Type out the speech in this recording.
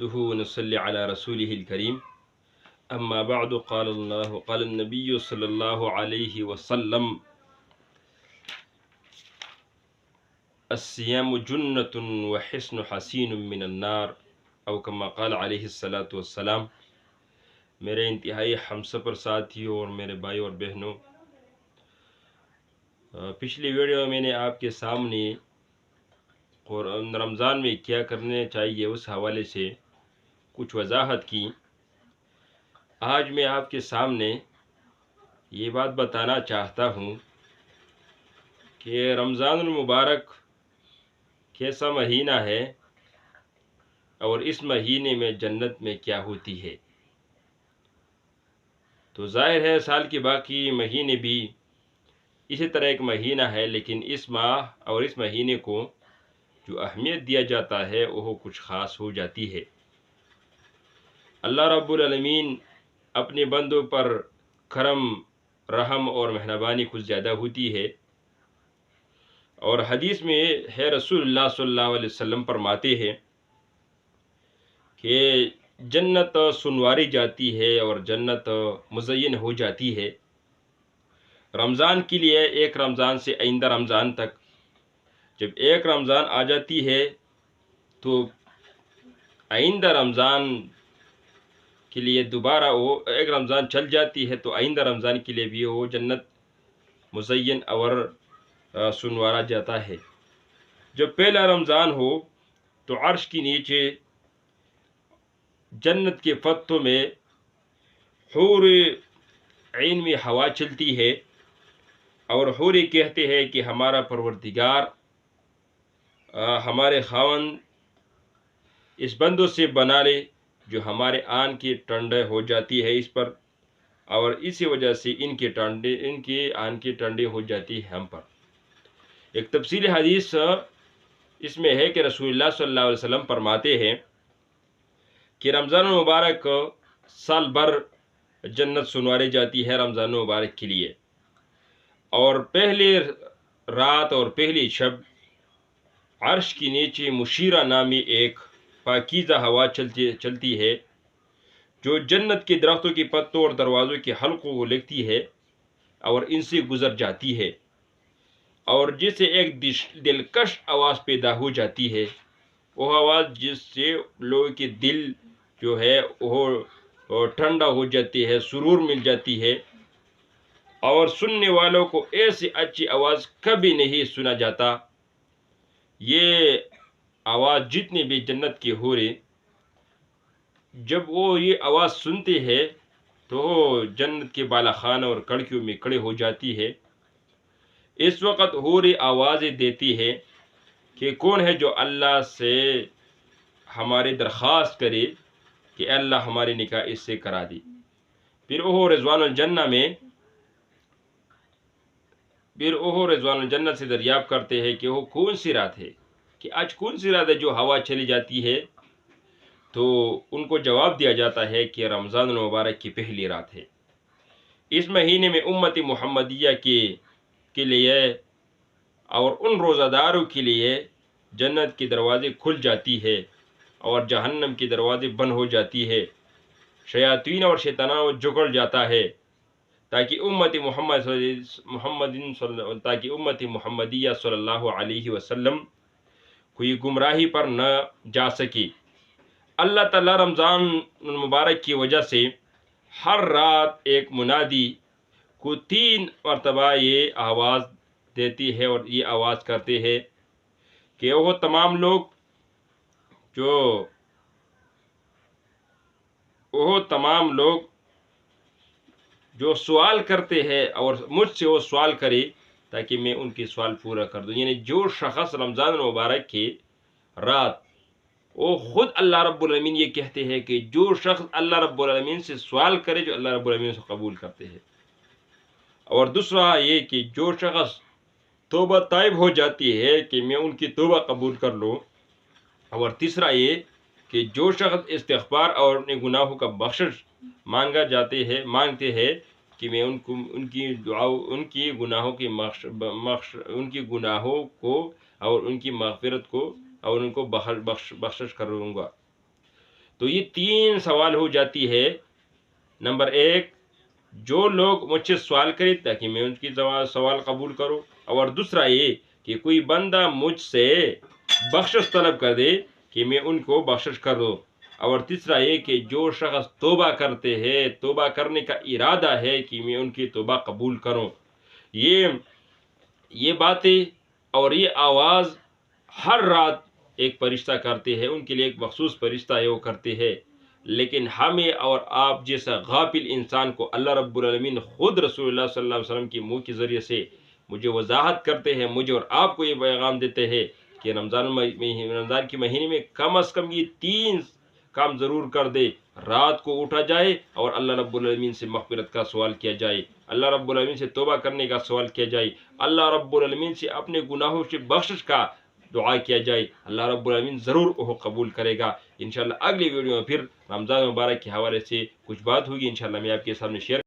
نحمده ونصلي على رسوله الكريم أما بعد قال النبي صلى الله عليه وسلم الصيام جنة وحصن حصين من النار او كما قال علیہ الصلاۃ والسلام۔ میرے انتہائی ہمسفر ساتھیوں اور میرے بھائیوں اور بہنوں، پچھلی ویڈیو میں نے آپ کے سامنے رمضان میں کیا کرنا چاہیے اس حوالے سے کچھ وضاحت کی۔ آج میں آپ کے سامنے یہ بات بتانا چاہتا ہوں کہ رمضان المبارک کیسا مہینہ ہے اور اس مہینے میں جنت میں کیا ہوتی ہے۔ تو ظاہر ہے سال کے باقی مہینے بھی اسی طرح ایک مہینہ ہے، لیکن اس ماہ اور اس مہینے کو جو اہمیت دیا جاتا ہے وہ کچھ خاص ہو جاتی ہے۔ اللہ رب العالمین اپنے بندوں پر کرم، رحم اور مہربانی کچھ زیادہ ہوتی ہے، اور حدیث میں ہے رسول اللہ صلی اللہ علیہ وسلم فرماتے ہیں کہ جنت سنواری جاتی ہے اور جنت مزین ہو جاتی ہے رمضان کے لیے، ایک رمضان سے آئندہ رمضان تک۔ جب ایک رمضان آ جاتی ہے تو آئندہ رمضان کے لیے دوبارہ وہ ایک رمضان چل جاتی ہے تو آئندہ رمضان کے لیے بھی وہ جنت مزین اور سنوارا جاتا ہے۔ جب پہلا رمضان ہو تو عرش کے نیچے جنت کے پتوں میں حور عین میں ہوا چلتی ہے، اور حوری کہتے ہیں کہ ہمارا پروردگار ہمارے خاوند اس بندوں سے بنا لے جو ہمارے آن کی ٹنڈے ہو جاتی ہے اس پر، اور اسی وجہ سے ان کے آن کی ٹنڈے ہو جاتی ہے ہم پر۔ ایک تفصیلی حدیث اس میں ہے کہ رسول اللہ صلی اللہ علیہ وسلم فرماتے ہیں کہ رمضان المبارک سال بھر جنت سنواری جاتی ہے رمضان المبارک کے لیے، اور پہلی رات اور پہلی شب عرش کے نیچے مشیرہ نامی ایک پاکیزہ ہوا چلتی ہے جو جنت کے درختوں کے پتوں اور دروازوں کے حلقوں کو لگتی ہے اور ان سے گزر جاتی ہے، اور جس سے ایک دلکش آواز پیدا ہو جاتی ہے، وہ آواز جس سے لوگوں کے دل جو ہے وہ ٹھنڈا ہو جاتی ہے، سرور مل جاتی ہے، اور سننے والوں کو ایسی اچھی آواز کبھی نہیں سنا جاتا۔ یہ آواز جتنی بھی جنت کی حوریں جب وہ یہ آواز سنتے ہیں تو وہ جنت کے بالا خانہ اور کڑکیوں میں کھڑے ہو جاتی ہے۔ اس وقت حوریں آوازیں دیتی ہے کہ کون ہے جو اللہ سے ہماری درخواست کرے کہ اللہ ہماری نکاح اس سے کرا دی۔ پھر وہ رضوان الجنہ سے دریافت کرتے ہیں کہ وہ کون سی رات ہے، کہ آج کون سی رات ہے جو ہوا چلی جاتی ہے، تو ان کو جواب دیا جاتا ہے کہ رمضان المبارک کی پہلی رات ہے۔ اس مہینے میں امت محمدیہ کے لیے اور ان روزہ داروں کے لیے جنت کے دروازے کھل جاتی ہے اور جہنم کے دروازے بند ہو جاتی ہے، شیاطین اور شیطانوں جکڑ جاتا ہے، تاکہ امت محمدیہ صلی اللہ علیہ وسلم کوئی گمراہی پر نہ جا سکے۔ اللہ تعالیٰ رمضان المبارک کی وجہ سے ہر رات ایک منادی کو 3 مرتبہ یہ آواز دیتی ہے اور یہ آواز کرتے ہیں کہ وہ تمام لوگ جو سوال کرتے ہیں اور مجھ سے وہ سوال کرے تاکہ میں ان کے سوال پورا کر دوں۔ یعنی جو شخص رمضان المبارک کی رات، وہ خود اللہ رب العالمین یہ کہتے ہیں کہ جو شخص اللہ رب العالمین سے سوال کرے جو اللہ رب العالمین سے قبول کرتے ہیں، اور دوسرا یہ کہ جو شخص توبہ طائب ہو جاتی ہے کہ میں ان کی توبہ قبول کر لوں، اور تیسرا یہ کہ جو شخص استغفار اور اپنے گناہوں کا بخشش مانگتے ہیں کہ میں ان کی گناہوں کو اور ان کی مغفرت کو اور ان کو بخشش کروں گا۔ تو یہ 3 سوال ہو جاتی ہے۔ نمبر 1، جو لوگ مجھ سے سوال کرے تاکہ میں ان کی سوال قبول کروں، اور دوسرا یہ کہ کوئی بندہ مجھ سے بخشش طلب کر دے کہ میں ان کو بخشش کر دوں، اور تیسرا یہ کہ جو شخص توبہ کرتے ہیں، توبہ کرنے کا ارادہ ہے کہ میں ان کی توبہ قبول کروں۔ یہ باتیں اور یہ آواز ہر رات ایک فرشتہ کرتے ہیں، ان کے لیے ایک مخصوص فرشتہ ہے وہ کرتے ہیں، لیکن ہمیں اور آپ جیسا غافل انسان کو اللہ رب العالمین خود رسول اللہ صلی اللہ علیہ وسلم کے منہ کے ذریعے سے مجھے وضاحت کرتے ہیں، مجھے اور آپ کو یہ پیغام دیتے ہیں کہ رمضان کے مہینے میں کم از کم یہ 3 کام ضرور کر دے۔ رات کو اٹھا جائے اور اللہ رب العالمین سے مغفرت کا سوال کیا جائے، اللہ رب العالمین سے توبہ کرنے کا سوال کیا جائے، اللہ رب العالمین سے اپنے گناہوں سے بخشش کا دعا کیا جائے۔ اللہ رب العالمین ضرور وہ قبول کرے گا۔ انشاءاللہ اگلی ویڈیو میں پھر رمضان مبارک کے حوالے سے کچھ بات ہوگی، انشاءاللہ میں آپ کے سامنے شیئر